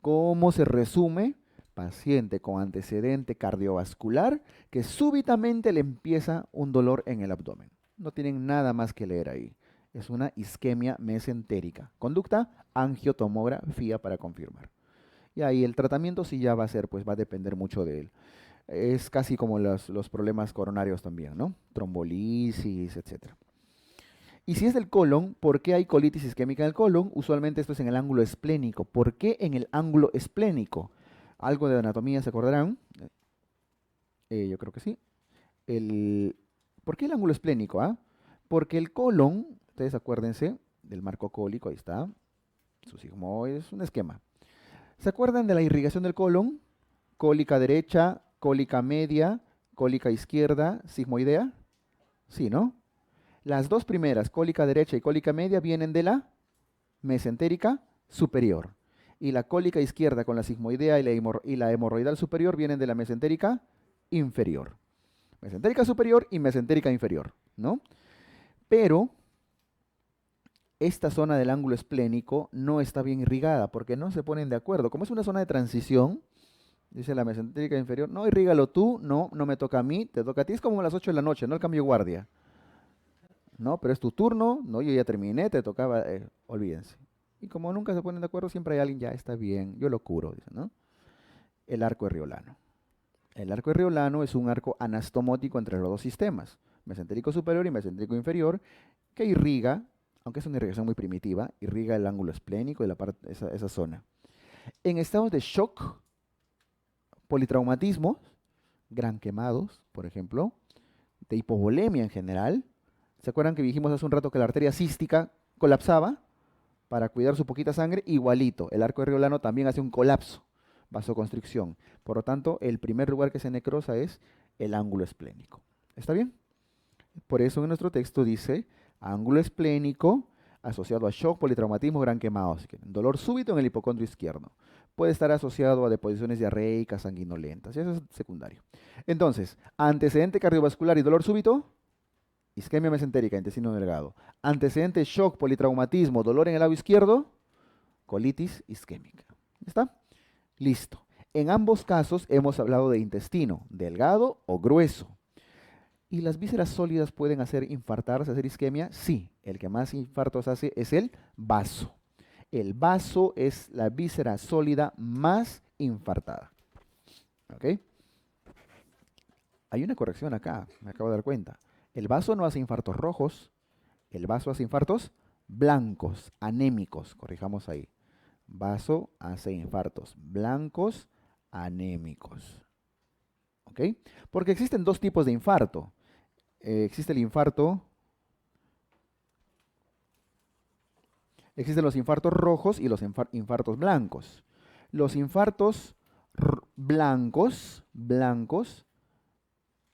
¿Cómo se resume? Paciente con antecedente cardiovascular que súbitamente le empieza un dolor en el abdomen. No tienen nada más que leer ahí. Es una isquemia mesentérica. Conducta, angiotomografía para confirmar. Y ahí el tratamiento sí ya va a ser, pues va a depender mucho de él. Es casi como los problemas coronarios también, ¿no? Trombolisis, etcétera. Y si es del colon, ¿por qué hay colitis isquémica en el colon? Usualmente esto es en el ángulo esplénico. ¿Por qué en el ángulo esplénico? Algo de anatomía se acordarán. Yo creo que sí. ¿Por qué el ángulo esplénico? Porque el colon, ustedes acuérdense del marco cólico, ahí está. Su sigmoide es un esquema. ¿Se acuerdan de la irrigación del colon? Cólica derecha, cólica media, cólica izquierda, sigmoidea. Sí, ¿no? Las dos primeras, cólica derecha y cólica media, vienen de la mesentérica superior. Y la cólica izquierda con la sigmoidea y la hemorroidal superior vienen de la mesentérica inferior. Mesentérica superior y mesentérica inferior, ¿no? Pero esta zona del ángulo esplénico no está bien irrigada porque no se ponen de acuerdo. Como es una zona de transición, dice la mesentérica inferior, no, irrígalo tú, no, no me toca a mí, te toca a ti. Es como a las 8 de la noche, no el cambio de guardia. No, pero es tu turno, no, yo ya terminé, te tocaba, olvídense. Y como nunca se ponen de acuerdo, siempre hay alguien, ya está bien, yo lo curo, dice, ¿no? El arco herriolano. El arco herriolano es un arco anastomótico entre los dos sistemas, mesentérico superior y mesentérico inferior, que irriga, aunque es una irrigación muy primitiva, irriga el ángulo esplénico y esa zona. En estados de shock, politraumatismos, gran quemados, por ejemplo, de hipovolemia en general. ¿Se acuerdan que dijimos hace un rato que la arteria cística colapsaba para cuidar su poquita sangre? Igualito, el arco herriolano también hace un colapso, vasoconstricción. Por lo tanto, el primer lugar que se necrosa es el ángulo esplénico. ¿Está bien? Por eso en nuestro texto dice ángulo esplénico asociado a shock, politraumatismo, gran quemado. Dolor súbito en el hipocondrio izquierdo. Puede estar asociado a deposiciones diarreicas, sanguinolentas. Eso es secundario. Entonces, antecedente cardiovascular y dolor súbito, isquemia mesentérica, intestino delgado. Antecedente shock, politraumatismo, dolor en el lado izquierdo, colitis isquémica. ¿Está? Listo. En ambos casos hemos hablado de intestino, delgado o grueso. ¿Y las vísceras sólidas pueden hacer infartarse, hacer isquemia? Sí, el que más infartos hace es el vaso. El vaso es la víscera sólida más infartada. ¿Ok? Hay una corrección acá, me acabo de dar cuenta. El vaso no hace infartos rojos, el vaso hace infartos blancos, anémicos, corrijamos ahí. Vaso hace infartos blancos, anémicos. ¿Ok? Porque existen dos tipos de infarto. Existe el infarto, existen los infartos rojos y los infartos blancos. Los infartos blancos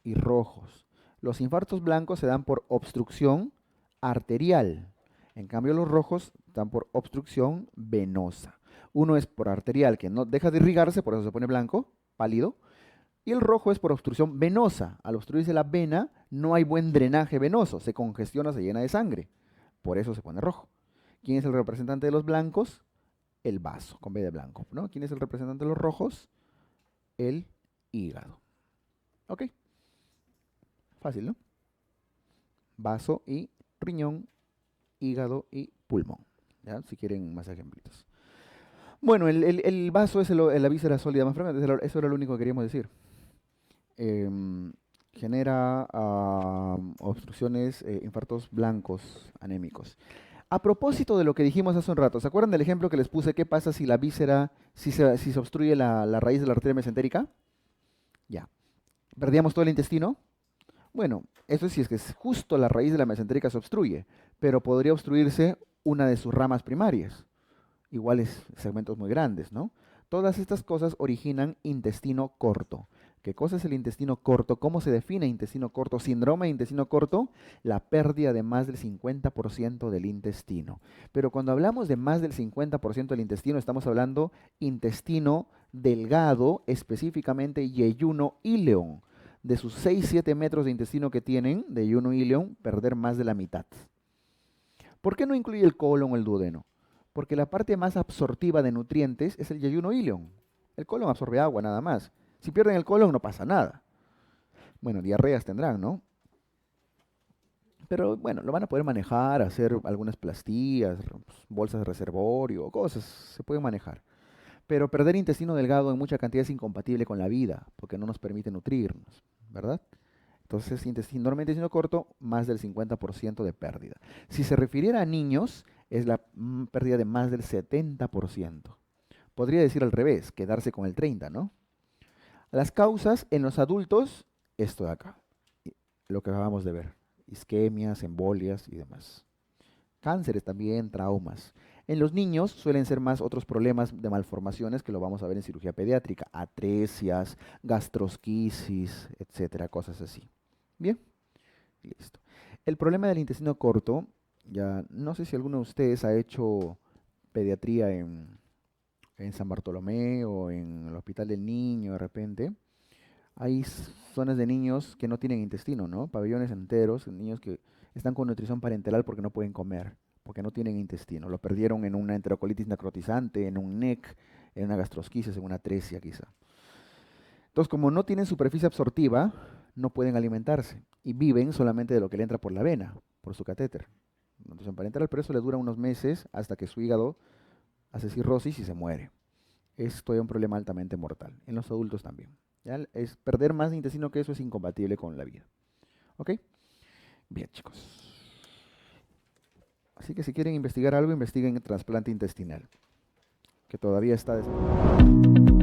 y rojos. Los infartos blancos se dan por obstrucción arterial. En cambio, los rojos dan por obstrucción venosa. Uno es por arterial, que no deja de irrigarse, por eso se pone blanco, pálido. Y el rojo es por obstrucción venosa. Al obstruirse la vena, no hay buen drenaje venoso. Se congestiona, se llena de sangre. Por eso se pone rojo. ¿Quién es el representante de los blancos? El vaso, con B de blanco, ¿no? ¿Quién es el representante de los rojos? El hígado. ¿Ok? Fácil, ¿no? Vaso y riñón, hígado y pulmón. ¿Ya? Si quieren más ejemplitos. Bueno, el vaso es la víscera sólida más frecuente. Eso era lo único que queríamos decir. Genera obstrucciones, infartos blancos, anémicos. A propósito de lo que dijimos hace un rato, ¿se acuerdan del ejemplo que les puse? ¿Qué pasa si la víscera, si se obstruye la raíz de la arteria mesentérica? Ya. ¿Perdíamos todo el intestino? Bueno, eso sí es que es justo la raíz de la mesentérica se obstruye, pero podría obstruirse una de sus ramas primarias. Iguales segmentos muy grandes, ¿no? Todas estas cosas originan intestino corto. ¿Qué cosa es el intestino corto? ¿Cómo se define intestino corto? Síndrome de intestino corto, la pérdida de más del 50% del intestino. Pero cuando hablamos de más del 50% del intestino, estamos hablando intestino delgado, específicamente yeyuno ileón. De sus 6-7 metros de intestino que tienen, de yeyuno ileón, perder más de la mitad. ¿Por qué no incluye el colon o el duodeno? Porque la parte más absortiva de nutrientes es el yeyuno ileón. El colon absorbe agua nada más. Si pierden el colon no pasa nada. Bueno, diarreas tendrán, ¿no? Pero bueno, lo van a poder manejar, hacer algunas plastillas, bolsas de reservorio, cosas, se pueden manejar. Pero perder intestino delgado en mucha cantidad es incompatible con la vida, porque no nos permite nutrirnos, ¿verdad? Entonces, normalmente intestino corto, más del 50% de pérdida. Si se refiriera a niños, es la pérdida de más del 70%. Podría decir al revés, quedarse con el 30%, ¿no? Las causas en los adultos, esto de acá, lo que acabamos de ver, isquemias, embolias y demás. Cánceres también, traumas. En los niños suelen ser más otros problemas de malformaciones que lo vamos a ver en cirugía pediátrica, atresias, gastrosquisis, etcétera, cosas así. Bien, listo. El problema del intestino corto, ya no sé si alguno de ustedes ha hecho pediatría en San Bartolomé o en el Hospital del Niño de repente. Hay zonas de niños que no tienen intestino, ¿no? Pabellones enteros, niños que están con nutrición parenteral porque no pueden comer, porque no tienen intestino. Lo perdieron en una enterocolitis necrotizante, en un NEC, en una gastrosquisis, en una atresia quizá. Entonces, como no tienen superficie absortiva, no pueden alimentarse y viven solamente de lo que le entra por la vena, por su catéter. Nutrición parenteral, pero eso le dura unos meses hasta que su hígado hace cirrosis y se muere. Es todavía un problema altamente mortal. En los adultos también. ¿Ya? Perder más de intestino que eso es incompatible con la vida. ¿Ok? Bien, chicos. Así que si quieren investigar algo, investiguen trasplante intestinal, que todavía está desarrollado.